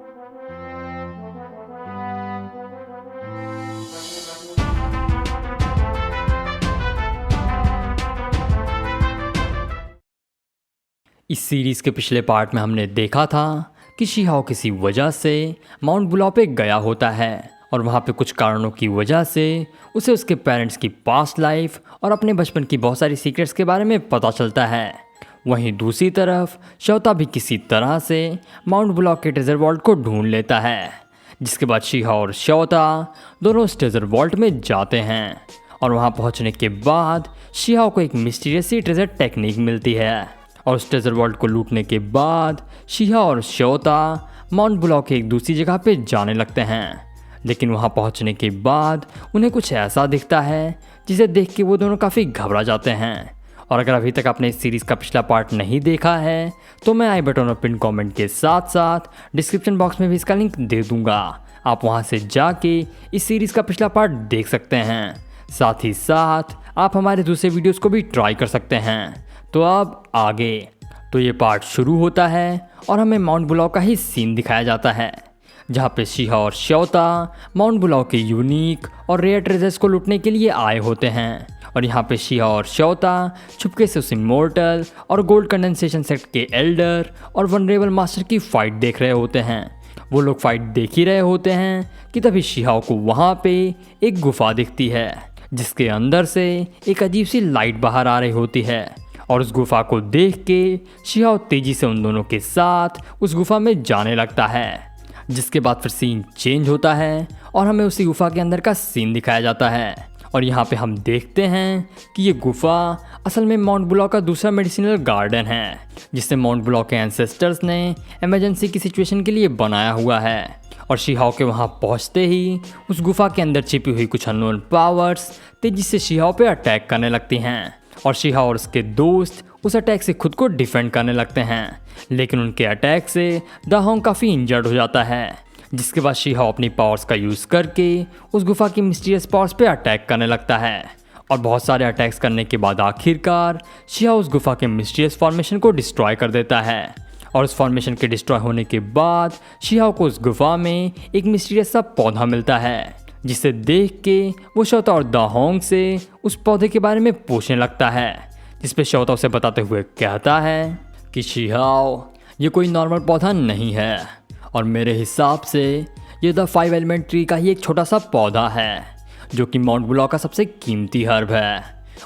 इस सीरीज़ के पिछले पार्ट में हमने देखा था कि शिहाओ किसी वजह से माउंट बुलाओ पे गया होता है और वहाँ पे कुछ कारणों की वजह से उसे उसके पेरेंट्स की पास्ट लाइफ और अपने बचपन की बहुत सारी सीक्रेट्स के बारे में पता चलता है। वहीं दूसरी तरफ श्योता भी किसी तरह से माउंट बुलाओ के ट्रेजर वॉल्ट को ढूंढ लेता है, जिसके बाद शिहाओ और श्योता दोनों उस ट्रेजर वॉल्ट में जाते हैं और वहाँ पहुँचने के बाद शिहाओ को एक मिस्टीरियस सी ट्रेजर टेक्निक मिलती है और उस ट्रेजर वॉल्ट को लूटने के बाद शिहाओ और श्योता माउंट बुलाओ के एक दूसरी जगह पे जाने लगते हैं। लेकिन वहाँ पहुँचने के बाद उन्हें कुछ ऐसा दिखता है जिसे देख के वो दोनों काफ़ी घबरा जाते हैं। और अगर अभी तक आपने इस सीरीज़ का पिछला पार्ट नहीं देखा है तो मैं आई बटन और पिन कमेंट के साथ साथ डिस्क्रिप्शन बॉक्स में भी इसका लिंक दे दूँगा। आप वहाँ से जाके इस सीरीज़ का पिछला पार्ट देख सकते हैं। साथ ही साथ आप हमारे दूसरे वीडियोज़ को भी ट्राई कर सकते हैं। तो अब आगे तो ये पार्ट शुरू होता है और हमें माउंट बुलाओ का ही सीन दिखाया जाता है, जहाँ पे शिहाओ और श्योता माउंट बुलाओ के यूनिक और रेयर ट्रेजर्स को लूटने के लिए आए होते हैं। और यहाँ पे शिहाओ और श्योता छुपके से उस इमोर्टल और गोल्ड कंडेंसेशन सेट के एल्डर और वनरेबल मास्टर की फाइट देख रहे होते हैं। वो लोग फाइट देख ही रहे होते हैं कि तभी शिहाओ को वहाँ पे एक गुफा दिखती है, जिसके अंदर से एक अजीब सी लाइट बाहर आ रही होती है। और उस गुफा को देख के शिहाओ तेजी से उन दोनों के साथ उस गुफा में जाने लगता है, जिसके बाद फिर सीन चेंज होता है और हमें उसी गुफा के अंदर का सीन दिखाया जाता है। और यहाँ पे हम देखते हैं कि ये गुफा असल में माउंट बुलाओ का दूसरा मेडिसिनल गार्डन है, जिसे माउंट बुलाओ के एंसेस्टर्स ने इमरजेंसी की सिचुएशन के लिए बनाया हुआ है। और शिहाओ के वहाँ पहुँचते ही उस गुफा के अंदर छिपी हुई कुछ अननोन पावर्स तेजी से शिहाओ पे अटैक करने लगती हैं और शिहाओ और उसके दोस्त उस अटैक से खुद को डिफेंड करने लगते हैं। लेकिन उनके अटैक से दाहोंग काफ़ी इंजर्ड हो जाता है, जिसके बाद शिहाओ अपनी पावर्स का यूज़ करके उस गुफा की मिस्टीरियस पावर्स पे अटैक करने लगता है। और बहुत सारे अटैक्स करने के बाद आखिरकार शिहाओ उस गुफा के मिस्टीरियस फॉर्मेशन को डिस्ट्रॉय कर देता है। और उस फॉर्मेशन के डिस्ट्रॉय होने के बाद शिहाओ को उस गुफा में एक मिस्टीरियस सा पौधा मिलता है, जिसे देख के वो श्योता और दाहोंग से उस पौधे के बारे में पूछने लगता है, जिस पे श्योता उसे बताते हुए कहता है कि शिहाओ ये कोई नॉर्मल पौधा नहीं है और मेरे हिसाब से ये द 5 एलिमेंट ट्री का ही एक छोटा सा पौधा है, जो कि माउंट बुलाओ का सबसे कीमती हर्ब है।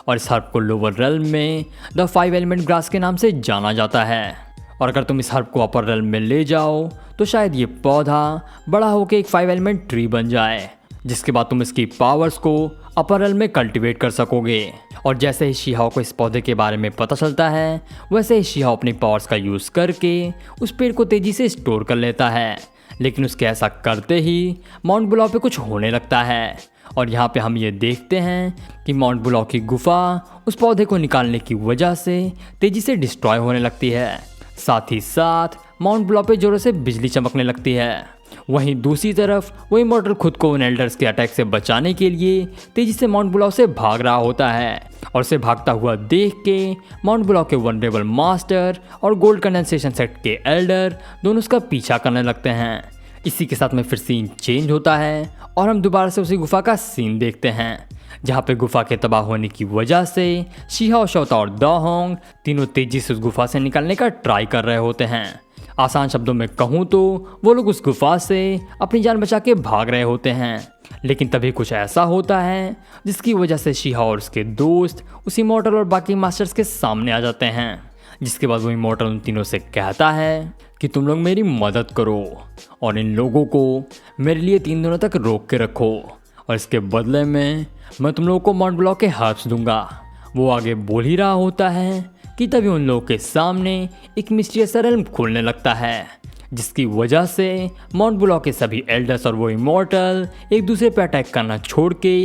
और इस हर्ब को लोअर रेल्म में द 5 एलिमेंट ग्रास के नाम से जाना जाता है। और अगर तुम इस हर्ब को अपर रेल्म में ले जाओ तो शायद ये पौधा बड़ा होकर एक 5 एलिमेंट ट्री बन जाए, जिसके बाद तुम इसकी पावर्स को अपर रेल्म में कल्टीवेट कर सकोगे। और जैसे ही शिहाओ को इस पौधे के बारे में पता चलता है, वैसे ही शिहाओ अपनी पावर्स का यूज़ करके उस पेड़ को तेज़ी से स्टोर कर लेता है। लेकिन उसके ऐसा करते ही माउंट बुलाओ पे कुछ होने लगता है। और यहाँ पे हम ये देखते हैं कि माउंट बुलाओ की गुफा उस पौधे को निकालने की वजह से तेज़ी से डिस्ट्रॉय होने लगती है। साथ ही साथ माउंट बुलाओ पे जोरों से बिजली चमकने लगती है। वहीं दूसरी तरफ वो इमॉर्टल खुद को उन एल्डर्स के अटैक से बचाने के लिए तेजी से माउंट बुलाओ से भाग रहा होता है। और उसे भागता हुआ देख के माउंट बुलाओ के वनरेबल मास्टर और गोल्ड कंडेंसेशन सेट के एल्डर दोनों उसका पीछा करने लगते हैं। इसी के साथ में फिर सीन चेंज होता है और हम दोबारा से उसी गुफा का सीन देखते हैं, जहाँ पे गुफा के तबाह होने की वजह से शिहाओ, श्योता और दाहोंग तीनों तेजी से उस गुफा से निकलने का ट्राई कर रहे होते हैं। आसान शब्दों में कहूँ तो वो लोग उस गुफा से अपनी जान बचा के भाग रहे होते हैं। लेकिन तभी कुछ ऐसा होता है जिसकी वजह से शिहाओ और उसके दोस्त उस इमॉर्टल और बाकी मास्टर्स के सामने आ जाते हैं, जिसके बाद वो इमॉर्टल उन तीनों से कहता है कि तुम लोग मेरी मदद करो और इन लोगों को मेरे लिए 3 दिनों तक रोक के रखो और इसके बदले में मैं तुम लोगों को माउंट बुलाओ के हर्ब्स दूंगा। वो आगे बोल ही रहा होता है कि तभी उन लोगों के सामने एक मिस्टीरियस रेल्म खुलने लगता है, जिसकी वजह से माउंट बुलाओ के सभी एल्डर्स और वो इमॉर्टल एक दूसरे पर अटैक करना छोड़ के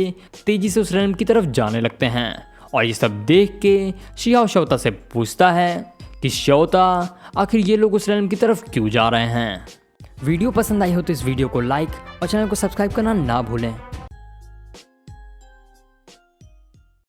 तेजी से उस रेल्म की तरफ जाने लगते हैं। और ये सब देख के शिहाओ श्योता से पूछता है कि श्योता आखिर ये लोग उस रेल्म की तरफ क्यों जा रहे हैं। वीडियो पसंद आई हो तो इस वीडियो को लाइक और चैनल को सब्सक्राइब करना ना भूलें।